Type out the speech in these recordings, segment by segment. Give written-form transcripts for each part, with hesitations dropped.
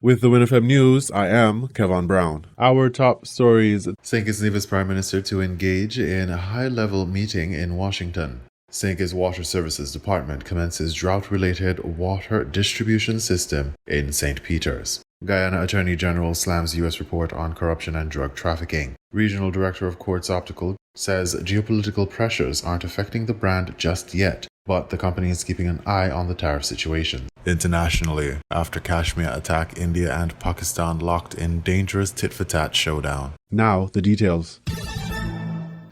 With the WINN FM News, I am Kevin Brown. Our top stories. St. Kitts Nevis Prime Minister to engage in a high-level meeting in Washington. St. Kitts Water Services Department commences drought-related water distribution system in St. Peters. Guyana Attorney General slams U.S. report on corruption and drug trafficking. Regional Director of Quartz Optical says geopolitical pressures aren't affecting the brand just yet, but the company is keeping an eye on the tariff situation. Internationally, after Kashmir attack, India and Pakistan locked in dangerous tit-for-tat showdown. Now, the details.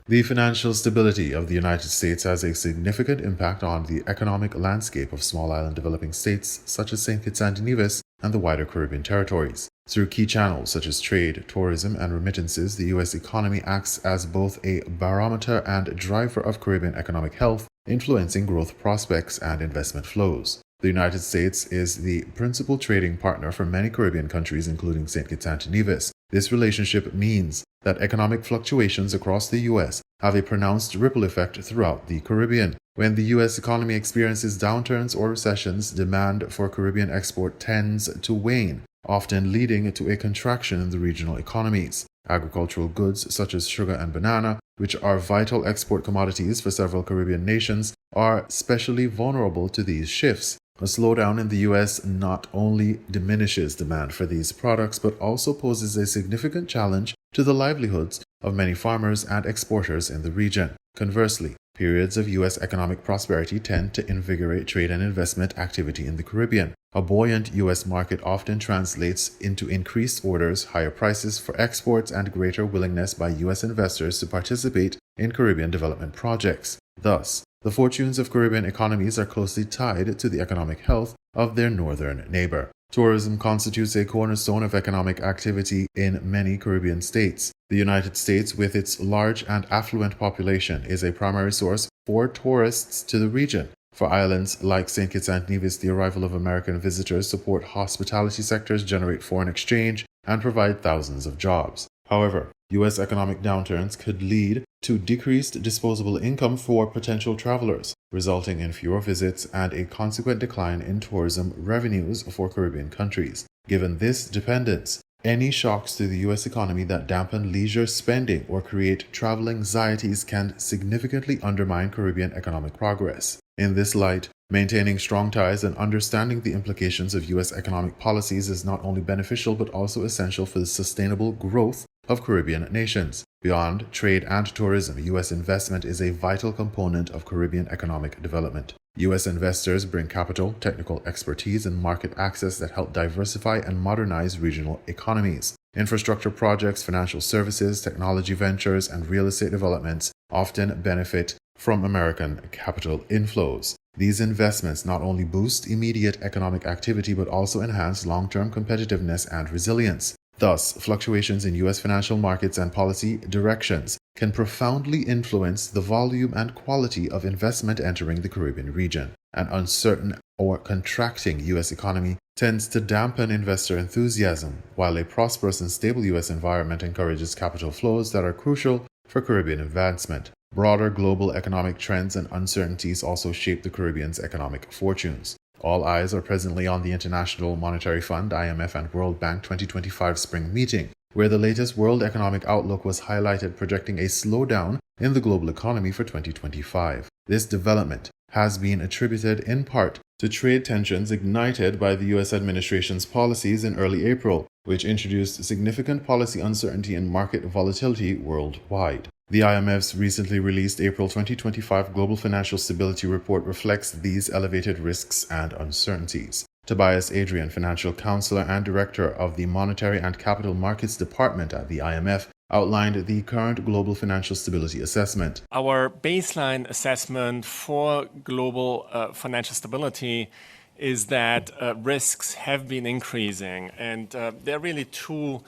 The financial stability of the United States has a significant impact on the economic landscape of small island developing states such as St. Kitts and Nevis and the wider Caribbean territories. Through key channels such as trade, tourism, and remittances, the U.S. economy acts as both a barometer and driver of Caribbean economic health, influencing growth prospects and investment flows. The United States is the principal trading partner for many Caribbean countries, including St. Kitts and Nevis. This relationship means that economic fluctuations across the U.S. have a pronounced ripple effect throughout the Caribbean. When the U.S. economy experiences downturns or recessions, demand for Caribbean export tends to wane, often leading to a contraction in the regional economies. Agricultural goods such as sugar and banana, which are vital export commodities for several Caribbean nations, are especially vulnerable to these shifts. A slowdown in the U.S. not only diminishes demand for these products, but also poses a significant challenge to the livelihoods of many farmers and exporters in the region. Conversely, periods of U.S. economic prosperity tend to invigorate trade and investment activity in the Caribbean. A buoyant U.S. market often translates into increased orders, higher prices for exports, and greater willingness by U.S. investors to participate in Caribbean development projects. Thus, the fortunes of Caribbean economies are closely tied to the economic health of their northern neighbor. Tourism constitutes a cornerstone of economic activity in many Caribbean states. The United States, with its large and affluent population, is a primary source for tourists to the region. For islands like St. Kitts and Nevis, the arrival of American visitors support hospitality sectors, generate foreign exchange, and provide thousands of jobs. However, U.S. economic downturns could lead to decreased disposable income for potential travelers, resulting in fewer visits and a consequent decline in tourism revenues for Caribbean countries. Given this dependence, any shocks to the U.S. economy that dampen leisure spending or create travel anxieties can significantly undermine Caribbean economic progress. In this light, maintaining strong ties and understanding the implications of U.S. economic policies is not only beneficial but also essential for the sustainable growth of Caribbean nations. Beyond trade and tourism, U.S. investment is a vital component of Caribbean economic development. U.S. investors bring capital, technical expertise, and market access that help diversify and modernize regional economies. Infrastructure projects, financial services, technology ventures, and real estate developments often benefit from American capital inflows. These investments not only boost immediate economic activity but also enhance long-term competitiveness and resilience. Thus, fluctuations in U.S. financial markets and policy directions can profoundly influence the volume and quality of investment entering the Caribbean region. An uncertain or contracting U.S. economy tends to dampen investor enthusiasm, while a prosperous and stable U.S. environment encourages capital flows that are crucial for Caribbean advancement. Broader global economic trends and uncertainties also shape the Caribbean's economic fortunes. All eyes are presently on the International Monetary Fund, IMF, and World Bank 2025 spring meeting, where the latest World Economic Outlook was highlighted, projecting a slowdown in the global economy for 2025. This development has been attributed in part to trade tensions ignited by the U.S. administration's policies in early April, which introduced significant policy uncertainty and market volatility worldwide. The IMF's recently released April 2025 Global Financial Stability Report reflects these elevated risks and uncertainties. Tobias Adrian, financial counselor and director of the Monetary and Capital Markets Department at the IMF, outlined the current global financial stability assessment. Our baseline assessment for global financial stability is that risks have been increasing, and there are really two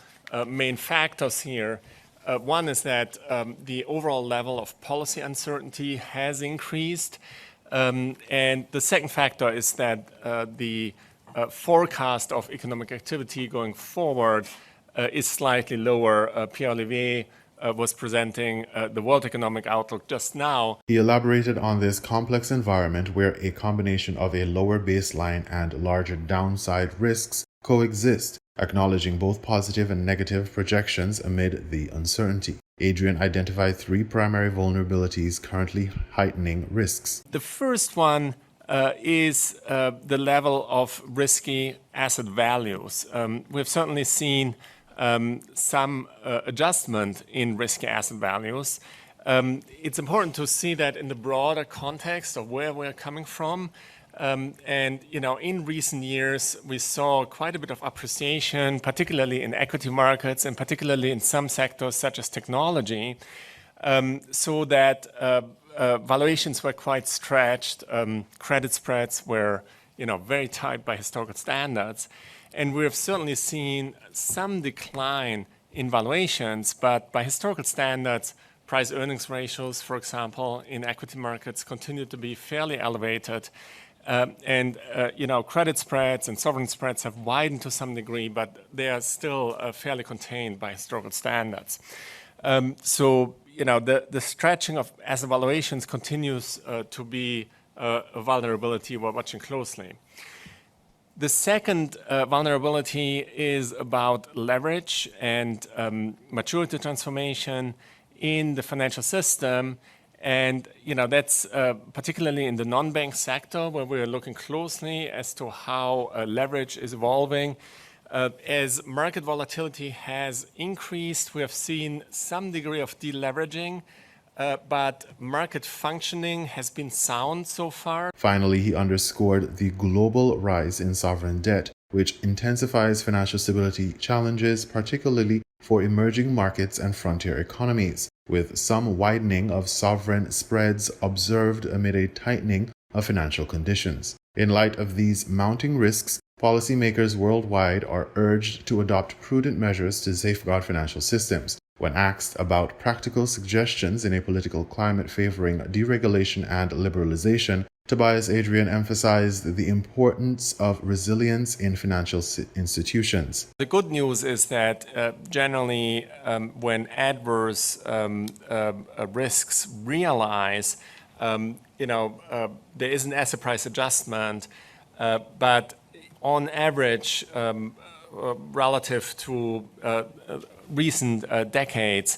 main factors here. One is that the overall level of policy uncertainty has increased, and the second factor is that the forecast of economic activity going forward is slightly lower. Pierre Olivier was presenting the World Economic Outlook just now. He elaborated on this complex environment where a combination of a lower baseline and larger downside risks coexist, Acknowledging both positive and negative projections amid the uncertainty, Adrian identified three primary vulnerabilities currently heightening risks. The first one is the level of risky asset values. We've certainly seen some adjustment in risky asset values. It's important to see that in the broader context of where we're coming from. In recent years, we saw quite a bit of appreciation, particularly in equity markets and particularly in some sectors such as technology, so that valuations were quite stretched. Credit spreads were, very tight by historical standards. And we have certainly seen some decline in valuations, but by historical standards, price earnings ratios, for example, in equity markets continue to be fairly elevated. Credit spreads and sovereign spreads have widened to some degree, but they are still fairly contained by historical standards. The stretching of asset valuations continues to be a vulnerability we're watching closely. The second vulnerability is about leverage and maturity transformation in the financial system. And, that's particularly in the non-bank sector where we're looking closely as to how leverage is evolving. As market volatility has increased, we have seen some degree of deleveraging, but market functioning has been sound so far. Finally, he underscored the global rise in sovereign debt, which intensifies financial stability challenges, particularly for emerging markets and frontier economies, with some widening of sovereign spreads observed amid a tightening of financial conditions. In light of these mounting risks, policymakers worldwide are urged to adopt prudent measures to safeguard financial systems. When asked about practical suggestions in a political climate favoring deregulation and liberalization, Tobias Adrian emphasized the importance of resilience in financial institutions. The good news is that generally when adverse risks realize, there is an asset price adjustment, but on average, relative to recent decades,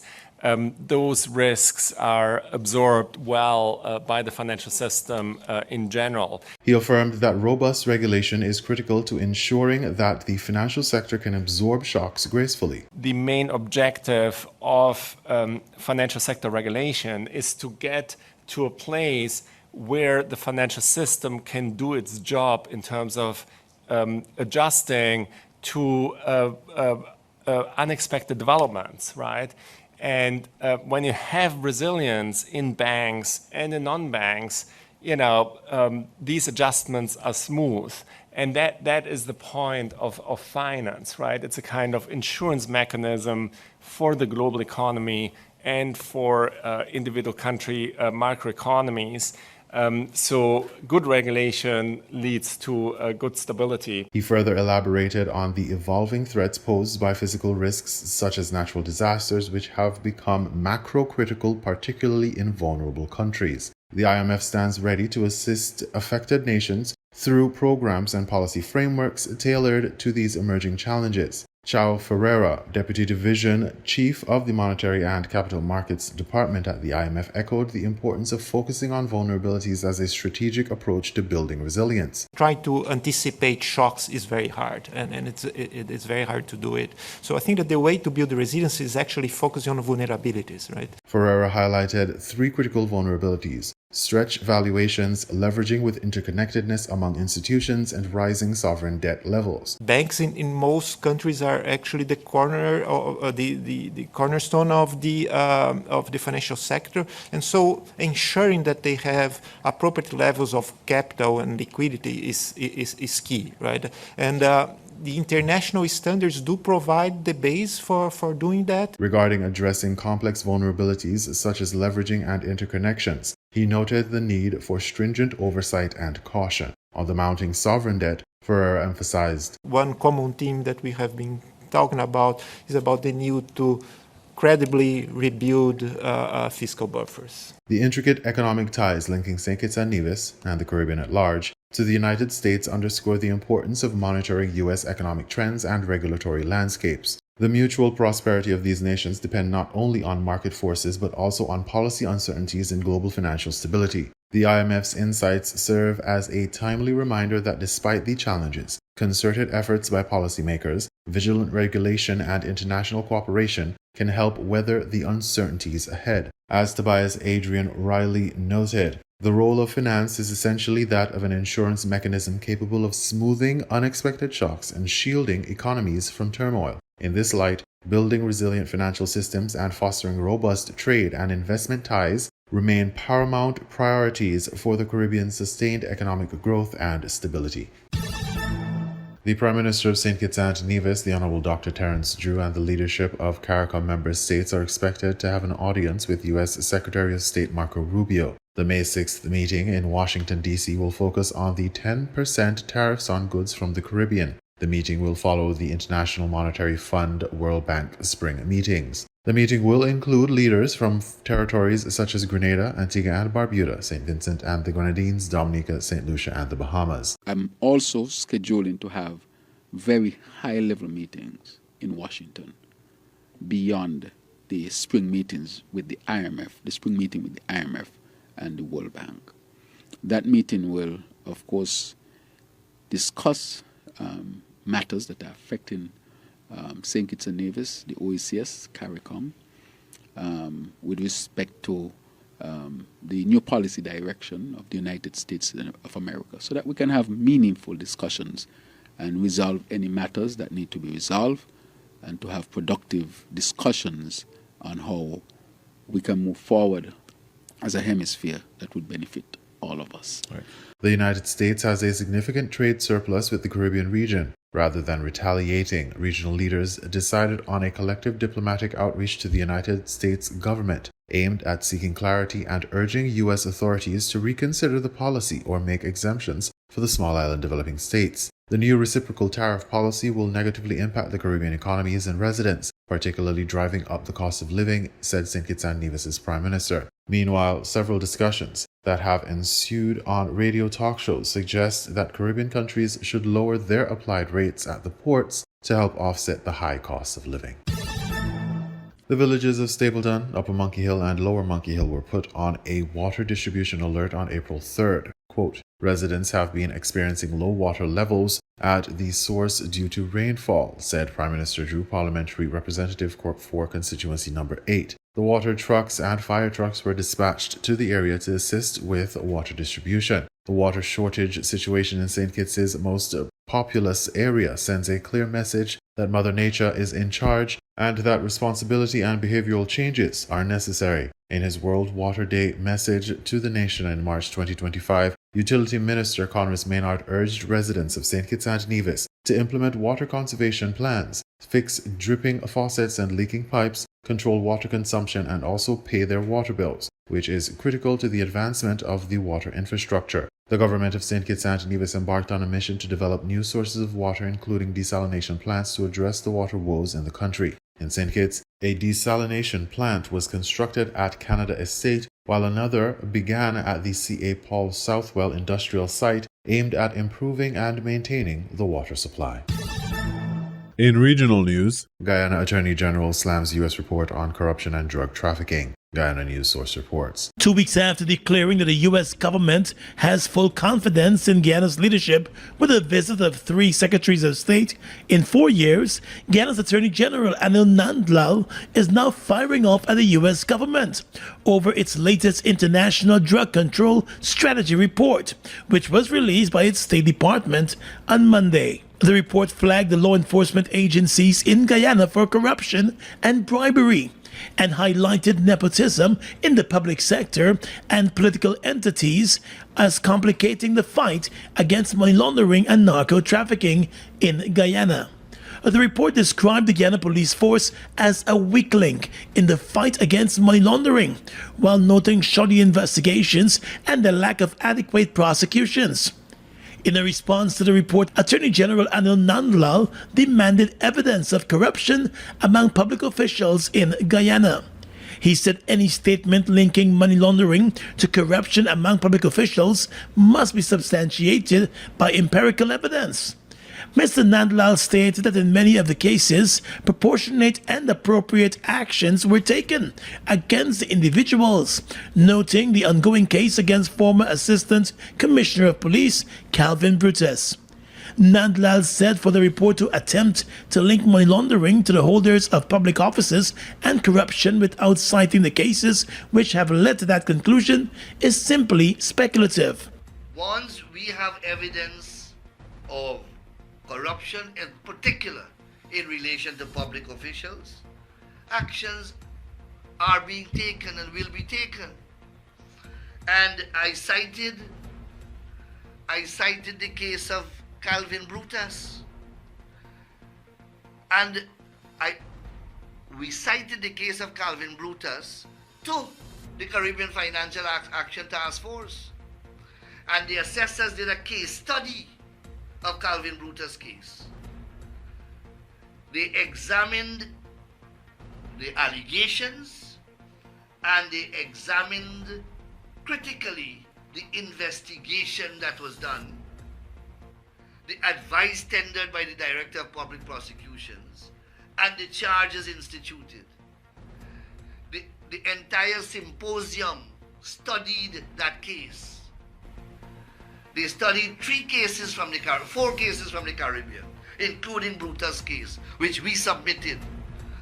those risks are absorbed well by the financial system in general. He affirmed that robust regulation is critical to ensuring that the financial sector can absorb shocks gracefully. The main objective of financial sector regulation is to get to a place where the financial system can do its job in terms of adjusting to unexpected developments, right? And when you have resilience in banks and in non-banks, these adjustments are smooth. And that is the point of finance, right? It's a kind of insurance mechanism for the global economy and for individual country macroeconomies. So good regulation leads to good stability. He further elaborated on the evolving threats posed by physical risks such as natural disasters, which have become macro-critical, particularly in vulnerable countries. The IMF stands ready to assist affected nations through programs and policy frameworks tailored to these emerging challenges. Chao Ferreira, Deputy Division Chief of the Monetary and Capital Markets Department at the IMF, echoed the importance of focusing on vulnerabilities as a strategic approach to building resilience. Trying to anticipate shocks is very hard, and it's very hard to do it. So I think that the way to build the resilience is actually focusing on vulnerabilities, right? Ferreira highlighted three critical vulnerabilities: stretch valuations, leveraging with interconnectedness among institutions, and rising sovereign debt levels. Banks in most countries are actually the cornerstone of the financial sector, and so ensuring that they have appropriate levels of capital and liquidity is key, right? And the international standards do provide the base for doing that. Regarding addressing complex vulnerabilities such as leveraging and interconnections, he noted the need for stringent oversight and caution. On the mounting sovereign debt, Ferrer emphasized, one common theme that we have been talking about is about the need to credibly rebuild fiscal buffers. The intricate economic ties linking St. Kitts and Nevis and the Caribbean at large to the United States underscore the importance of monitoring U.S. economic trends and regulatory landscapes. The mutual prosperity of these nations depend not only on market forces but also on policy uncertainties and global financial stability. The IMF's insights serve as a timely reminder that despite the challenges, concerted efforts by policymakers, vigilant regulation, and international cooperation can help weather the uncertainties ahead. As Tobias Adrian Riley noted, the role of finance is essentially that of an insurance mechanism capable of smoothing unexpected shocks and shielding economies from turmoil. In this light, building resilient financial systems and fostering robust trade and investment ties remain paramount priorities for the Caribbean's sustained economic growth and stability. The Prime Minister of St. Kitts and Nevis, the Honorable Dr. Terence Drew, and the leadership of CARICOM member states are expected to have an audience with U.S. Secretary of State Marco Rubio. The May 6th meeting in Washington, D.C. will focus on the 10% tariffs on goods from the Caribbean. The meeting will follow the International Monetary Fund World Bank spring meetings. The meeting will include leaders from territories such as Grenada, Antigua and Barbuda, St. Vincent and the Grenadines, Dominica, St. Lucia and the Bahamas. I'm also scheduling to have very high-level meetings in Washington beyond the spring meetings with the IMF, the spring meeting with the IMF and the World Bank. That meeting will, of course, discuss matters that are affecting St. Kitts and Nevis, the OECS, CARICOM, with respect to the new policy direction of the United States of America, so that we can have meaningful discussions and resolve any matters that need to be resolved, and to have productive discussions on how we can move forward as a hemisphere that would benefit all of us. Right. The United States has a significant trade surplus with the Caribbean region. Rather than retaliating, regional leaders decided on a collective diplomatic outreach to the United States government aimed at seeking clarity and urging U.S. authorities to reconsider the policy or make exemptions for the small island developing states. The new reciprocal tariff policy will negatively impact the Caribbean economies and residents, particularly driving up the cost of living, said St. Kitts and Nevis' Prime Minister. Meanwhile, several discussions that have ensued on radio talk shows suggest that Caribbean countries should lower their applied rates at the ports to help offset the high cost of living. The villages of Stapleton, Upper Monkey Hill, and Lower Monkey Hill were put on a water distribution alert on April 3rd. Quote, residents have been experiencing low water levels at the source due to rainfall, said Prime Minister Drew, Parliamentary Representative for Constituency Number 8. The water trucks and fire trucks were dispatched to the area to assist with water distribution. The water shortage situation in St. Kitts' most populous area sends a clear message that Mother Nature is in charge and that responsibility and behavioral changes are necessary. In his World Water Day message to the nation in March 2025, Utility Minister Conrad Maynard urged residents of St. Kitts and Nevis to implement water conservation plans, fix dripping faucets and leaking pipes, control water consumption, and also pay their water bills, which is critical to the advancement of the water infrastructure. The government of St. Kitts and Nevis embarked on a mission to develop new sources of water, including desalination plants, to address the water woes in the country. In St. Kitts, a desalination plant was constructed at Canada Estate, while another began at the C.A. Paul Southwell industrial site aimed at improving and maintaining the water supply. In regional news, Guyana Attorney General slams U.S. report on corruption and drug trafficking. Guyana News Source reports. 2 weeks after declaring that the U.S. government has full confidence in Guyana's leadership with a visit of 3 secretaries of state in 4 years, Guyana's Attorney General Anil Nandlal is now firing off at the U.S. government over its latest International Drug Control Strategy report, which was released by its State Department on Monday. The report flagged the law enforcement agencies in Guyana for corruption and bribery, and highlighted nepotism in the public sector and political entities as complicating the fight against money laundering and narco trafficking in Guyana. The report described the Guyana police force as a weak link in the fight against money laundering, while noting shoddy investigations and the lack of adequate prosecutions. In a response to the report, Attorney General Anil Nandlal demanded evidence of corruption among public officials in Guyana. He said any statement linking money laundering to corruption among public officials must be substantiated by empirical evidence. Mr. Nandlal stated that in many of the cases, proportionate and appropriate actions were taken against the individuals, noting the ongoing case against former Assistant Commissioner of Police Calvin Brutus. Nandlal said for the report to attempt to link money laundering to the holders of public offices and corruption without citing the cases which have led to that conclusion is simply speculative. Once we have evidence of corruption, in particular in relation to public officials, actions are being taken and will be taken. And I cited the case of Calvin Brutus, and we cited the case of Calvin Brutus to the Caribbean Financial Action Task Force, and the assessors did a case study of Calvin Brutus' case. They examined the allegations and they examined critically the investigation that was done, the advice tendered by the Director of Public Prosecutions, and the charges instituted. The entire symposium studied that case. They studied 4 cases from the Caribbean, including Brutus' case, which we submitted.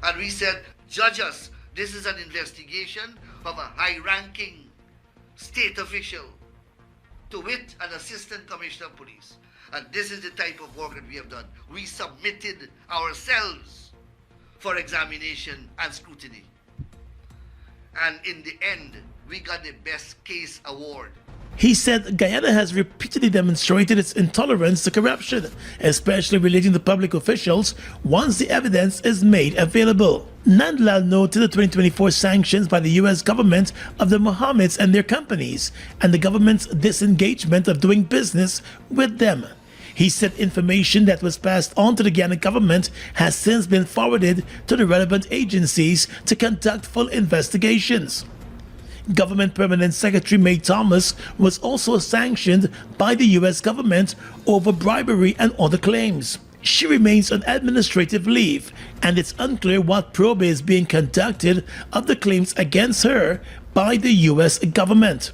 And we said, judge us, this is an investigation of a high-ranking state official, to wit, an Assistant Commissioner of Police. And this is the type of work that we have done. We submitted ourselves for examination and scrutiny. And in the end, we got the Best Case Award. He said Guyana has repeatedly demonstrated its intolerance to corruption, especially relating to public officials, once the evidence is made available. Nandlal noted the 2024 sanctions by the U.S. government of the Mohammeds and their companies, and the government's disengagement of doing business with them. He said information that was passed on to the Guyana government has since been forwarded to the relevant agencies to conduct full investigations. Government Permanent Secretary May Thomas was also sanctioned by the U.S. government over bribery and other claims. She remains on administrative leave, and it's unclear what probe is being conducted of the claims against her by the U.S. government.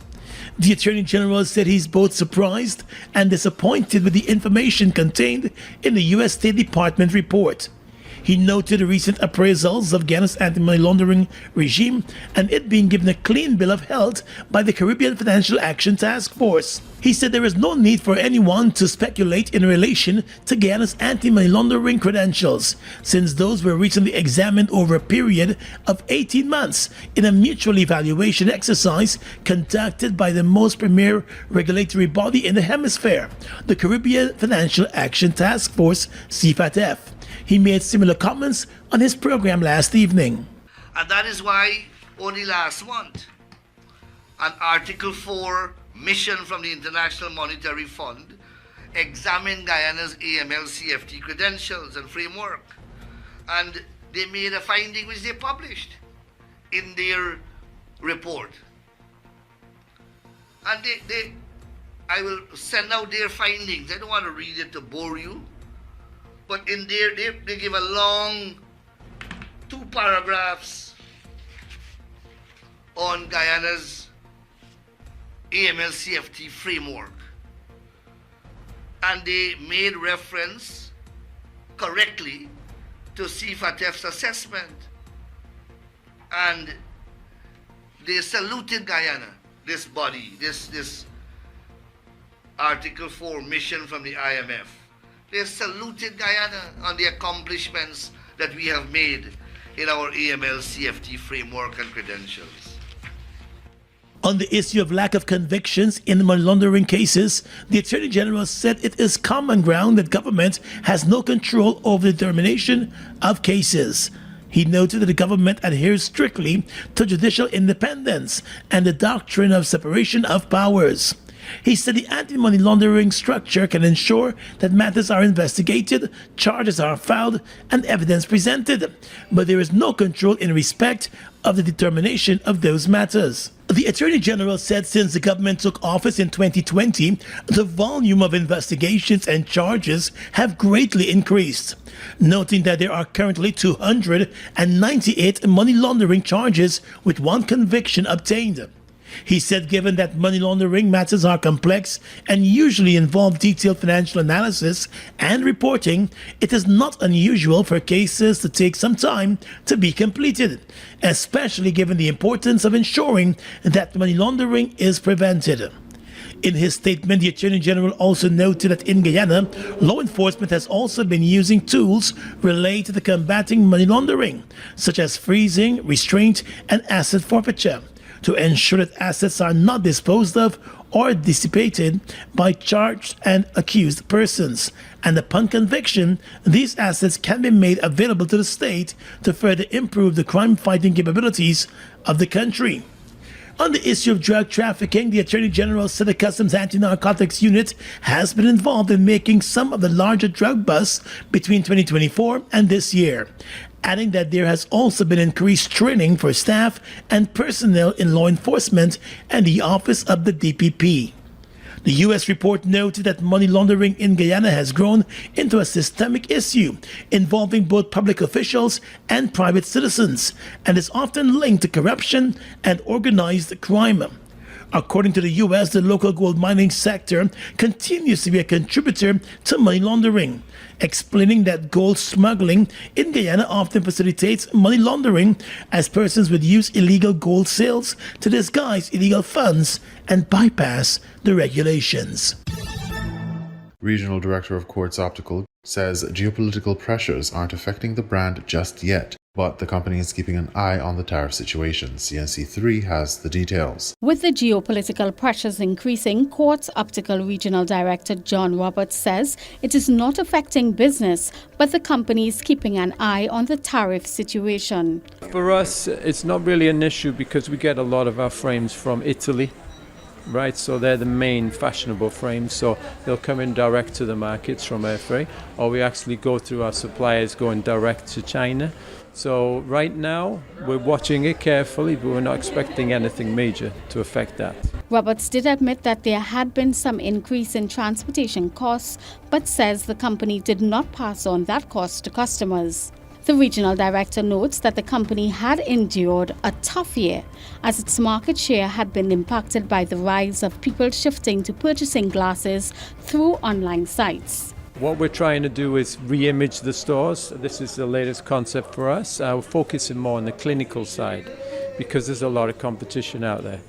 The Attorney General said he's both surprised and disappointed with the information contained in the U.S. State Department report. He noted the recent appraisals of Guyana's anti-money laundering regime and it being given a clean bill of health by the Caribbean Financial Action Task Force. He said there is no need for anyone to speculate in relation to Guyana's anti-money laundering credentials, since those were recently examined over a period of 18 months in a mutual evaluation exercise conducted by the most premier regulatory body in the hemisphere, the Caribbean Financial Action Task Force, CFATF. He made similar comments on his program last evening. And that is why only last month, an Article 4 mission from the International Monetary Fund examined Guyana's AML-CFT credentials and framework. And they made a finding which they published in their report. And I will send out their findings. I don't want to read it to bore you. But in there, they give a long 2 paragraphs on Guyana's AML-CFT framework. And they made reference correctly to CFATF's assessment. And they saluted Guyana, this body, this Article 4 mission from the IMF. They saluted Guyana on the accomplishments that we have made in our AML-CFT framework and credentials. On the issue of lack of convictions in money laundering cases, the Attorney General said it is common ground that government has no control over the determination of cases. He noted that the government adheres strictly to judicial independence and the doctrine of separation of powers. He said the anti-money laundering structure can ensure that matters are investigated, charges are filed, and evidence presented, but there is no control in respect of the determination of those matters. The Attorney General said since the government took office in 2020, the volume of investigations and charges have greatly increased, noting that there are currently 298 money laundering charges with one conviction obtained. He said given that money laundering matters are complex and usually involve detailed financial analysis and reporting, it is not unusual for cases to take some time to be completed, especially given the importance of ensuring that money laundering is prevented. In his statement, the Attorney General also noted that in Guyana, law enforcement has also been using tools related to combating money laundering, such as freezing, restraint, and asset forfeiture, to ensure that assets are not disposed of or dissipated by charged and accused persons. And upon conviction, these assets can be made available to the state to further improve the crime-fighting capabilities of the country. On the issue of drug trafficking, the Attorney General said the Customs Anti-Narcotics Unit has been involved in making some of the larger drug busts between 2024 and this year, adding that there has also been increased training for staff and personnel in law enforcement and the Office of the DPP. The U.S. report noted that money laundering in Guyana has grown into a systemic issue involving both public officials and private citizens, and is often linked to corruption and organized crime. According to the U.S., the local gold mining sector continues to be a contributor to money laundering, explaining that gold smuggling in Guyana often facilitates money laundering as persons would use illegal gold sales to disguise illegal funds and bypass the regulations. Regional Director of Quartz Optical says geopolitical pressures aren't affecting the brand just yet, but the company is keeping an eye on the tariff situation. CNC3 has the details. With the geopolitical pressures increasing, Quartz Optical Regional Director John Roberts says it is not affecting business, but the company is keeping an eye on the tariff situation. For us, it's not really an issue because we get a lot of our frames from Italy. Right, so they're the main fashionable frames, so they'll come in direct to the markets from Airfreight, or we actually go through our suppliers going direct to China. So right now, we're watching it carefully, but we're not expecting anything major to affect that. Roberts did admit that there had been some increase in transportation costs, but says the company did not pass on that cost to customers. The regional director notes that the company had endured a tough year as its market share had been impacted by the rise of people shifting to purchasing glasses through online sites. What we're trying to do is re-image the stores. This is the latest concept for us. We're focusing more on the clinical side because there's a lot of competition out there.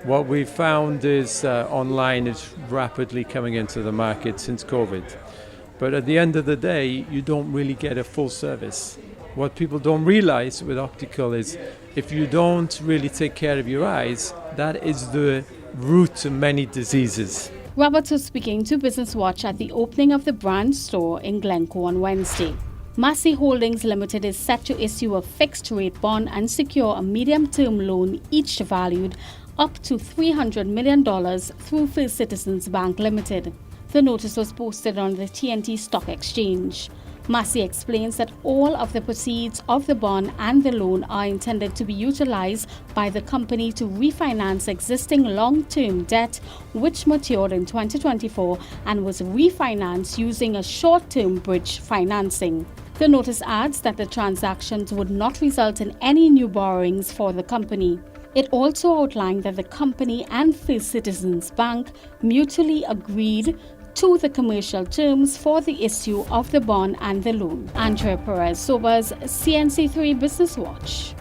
What we've found is online is rapidly coming into the market since COVID. But at the end of the day, you don't really get a full service. What people don't realize with optical is if you don't really take care of your eyes, that is the root to many diseases. Roberts was speaking to Business Watch at the opening of the brand store in Glencoe on Wednesday. Massey Holdings Limited is set to issue a fixed-rate bond and secure a medium-term loan, each valued up to $300 million through First Citizens Bank Limited. The notice was posted on the TNT Stock Exchange. Massey explains that all of the proceeds of the bond and the loan are intended to be utilized by the company to refinance existing long-term debt which matured in 2024 and was refinanced using a short-term bridge financing. The notice adds that the transactions would not result in any new borrowings for the company. It also outlined that the company and First Citizens Bank mutually agreed to the commercial terms for the issue of the bond and the loan. Andrea Perez-Sobers, CNC3 Business Watch.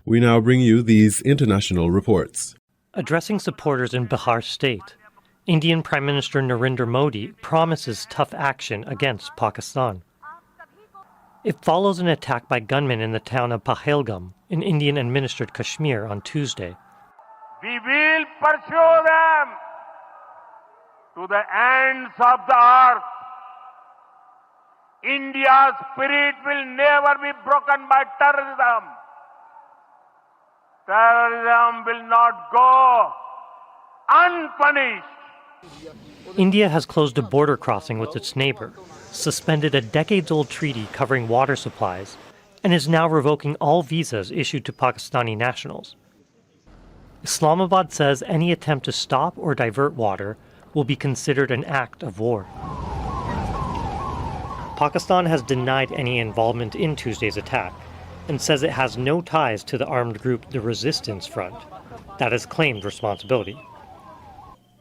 We now bring you these international reports. Addressing supporters in Bihar state, Indian Prime Minister Narendra Modi promises tough action against Pakistan. It follows an attack by gunmen in the town of Pahalgam in Indian-administered Kashmir on Tuesday. We will pursue them to the ends of the earth. India's spirit will never be broken by terrorism. Terrorism will not go unpunished. India has closed a border crossing with its neighbor, suspended a decades-old treaty covering water supplies, and is now revoking all visas issued to Pakistani nationals. Islamabad says any attempt to stop or divert water will be considered an act of war. Pakistan has denied any involvement in Tuesday's attack and says it has no ties to the armed group the Resistance Front that has claimed responsibility.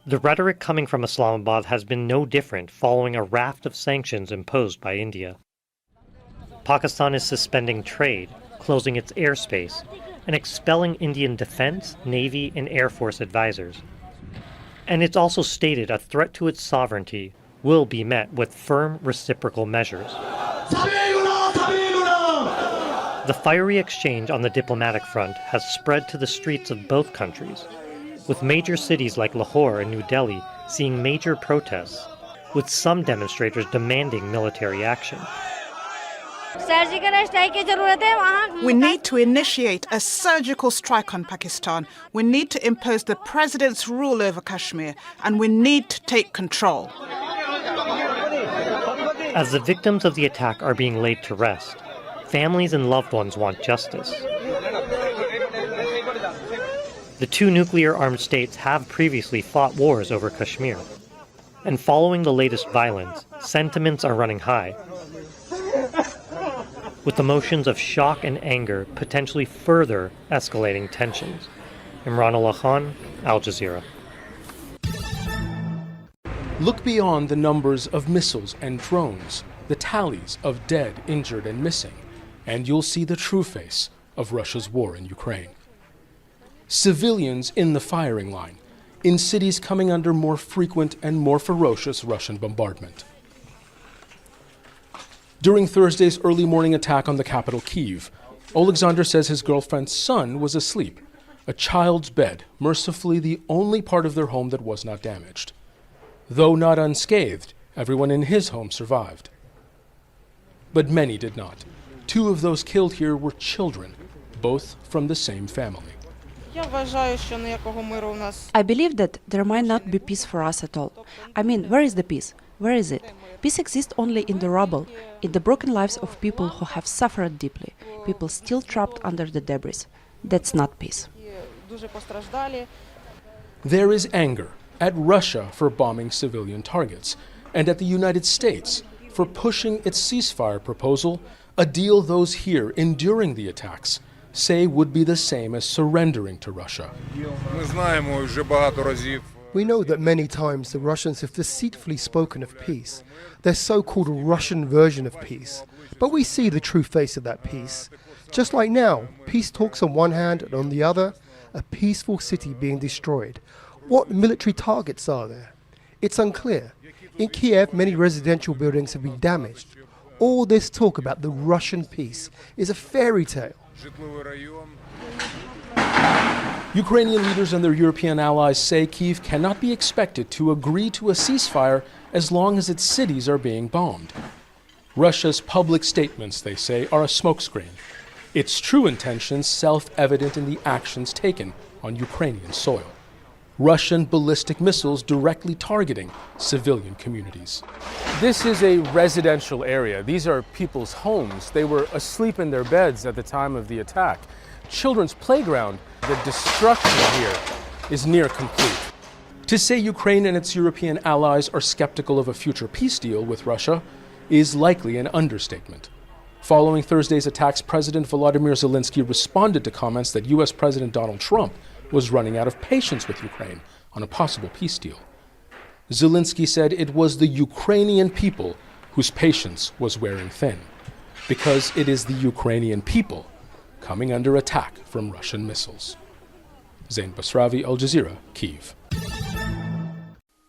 The rhetoric coming from Islamabad has been no different following a raft of sanctions imposed by India. Pakistan is suspending trade, closing its airspace, and expelling Indian defense, navy, and air force advisors. And it's also stated a threat to its sovereignty will be met with firm reciprocal measures. The fiery exchange on the diplomatic front has spread to the streets of both countries, with major cities like Lahore and New Delhi seeing major protests, with some demonstrators demanding military action. We need to initiate a surgical strike on Pakistan. We need to impose the president's rule over Kashmir, and we need to take control. As the victims of the attack are being laid to rest, families and loved ones want justice. The two nuclear-armed states have previously fought wars over Kashmir, and following the latest violence, sentiments are running high, with emotions of shock and anger potentially further escalating tensions. Imran Allah Khan, Al Jazeera. Look beyond the numbers of missiles and drones, the tallies of dead, injured, and missing, and you'll see the true face of Russia's war in Ukraine. Civilians in the firing line, in cities coming under more frequent and more ferocious Russian bombardment. During Thursday's early morning attack on the capital, Kyiv, Alexander says his girlfriend's son was asleep, a child's bed, mercifully the only part of their home that was not damaged. Though not unscathed, everyone in his home survived. But many did not. Two of those killed here were children, both from the same family. I believe that there might not be peace for us at all. I mean, where is the peace? Where is it? Peace exists only in the rubble, in the broken lives of people who have suffered deeply, people still trapped under the debris. That's not peace. There is anger at Russia for bombing civilian targets, and at the United States for pushing its ceasefire proposal, a deal those here enduring the attacks say would be the same as surrendering to Russia. We know that many times the Russians have deceitfully spoken of peace, their so-called Russian version of peace. But we see the true face of that peace. Just like now, peace talks on one hand and on the other, a peaceful city being destroyed. What military targets are there? It's unclear. In Kiev, many residential buildings have been damaged. All this talk about the Russian peace is a fairy tale. Ukrainian leaders and their European allies say Kyiv cannot be expected to agree to a ceasefire as long as its cities are being bombed. Russia's public statements, they say, are a smokescreen. Its true intentions self-evident in the actions taken on Ukrainian soil. Russian ballistic missiles directly targeting civilian communities. This is a residential area. These are people's homes. They were asleep in their beds at the time of the attack. Children's playground. The destruction here is near complete. To say Ukraine and its European allies are skeptical of a future peace deal with Russia is likely an understatement. Following Thursday's attacks, President Volodymyr Zelensky responded to comments that U.S. President Donald Trump was running out of patience with Ukraine on a possible peace deal. Zelensky said it was the Ukrainian people whose patience was wearing thin, because it is the Ukrainian people coming under attack from Russian missiles. Zain Basravi, Al Jazeera, Kyiv.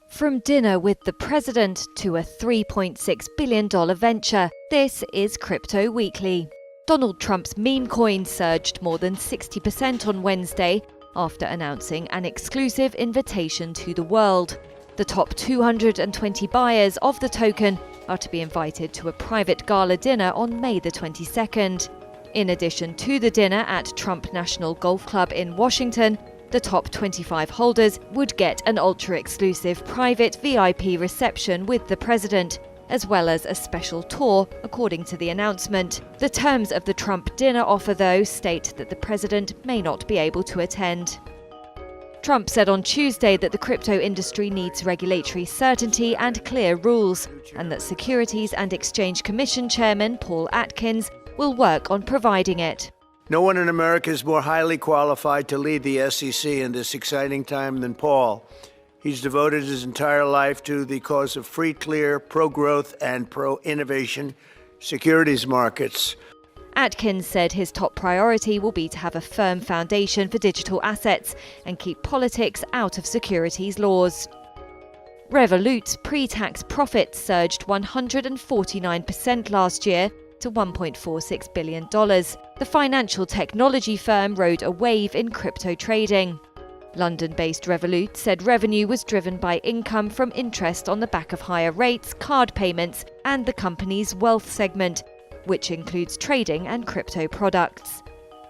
From dinner with the president to a $3.6 billion venture, this is Crypto Weekly. Donald Trump's meme coin surged more than 60% on Wednesday after announcing an exclusive invitation to the world. The top 220 buyers of the token are to be invited to a private gala dinner on May the 22nd. In addition to the dinner at Trump National Golf Club in Washington, The top 25 holders would get an ultra-exclusive private VIP reception with the president, as well as a special tour, according to the announcement. The terms of the Trump dinner offer, though, state that the president may not be able to attend. Trump said on Tuesday that the crypto industry needs regulatory certainty and clear rules, and that Securities and Exchange Commission Chairman Paul Atkins will work on providing it. No one in America is more highly qualified to lead the SEC in this exciting time than Paul. He's devoted his entire life to the cause of free, clear, pro-growth and pro-innovation securities markets. Atkins said his top priority will be to have a firm foundation for digital assets and keep politics out of securities laws. Revolut's pre-tax profits surged 149% last year to $1.46 billion. The financial technology firm rode a wave in crypto trading. London-based Revolut said revenue was driven by income from interest on the back of higher rates, card payments, and the company's wealth segment, which includes trading and crypto products.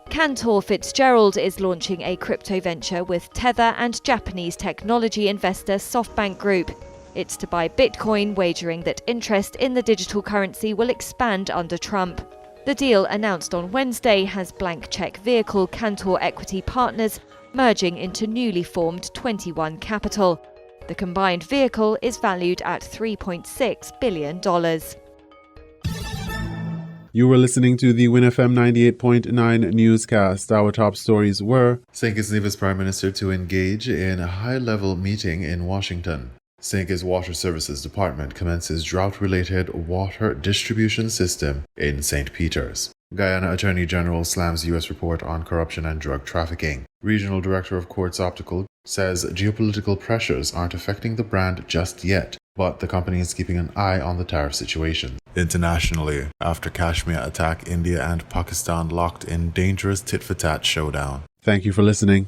Cantor Fitzgerald is launching a crypto venture with Tether and Japanese technology investor SoftBank Group. It's to buy Bitcoin, wagering that interest in the digital currency will expand under Trump. The deal, announced on Wednesday, has blank check vehicle Cantor Equity Partners merging into newly formed 21 Capital. The combined vehicle is valued at $3.6 billion. You were listening to the WINN FM 98.9 newscast. Our top stories were St. Kitts Nevis Prime Minister to engage in a high-level meeting in Washington. St. Kitts Water Services Department commences drought-related water distribution system in St. Peters. Guyana Attorney General slams U.S. report on corruption and drug trafficking. Regional Director of Quartz Optical says geopolitical pressures aren't affecting the brand just yet, but the company is keeping an eye on the tariff situation. Internationally, after Kashmir attack, India and Pakistan locked in dangerous tit-for-tat showdown. Thank you for listening.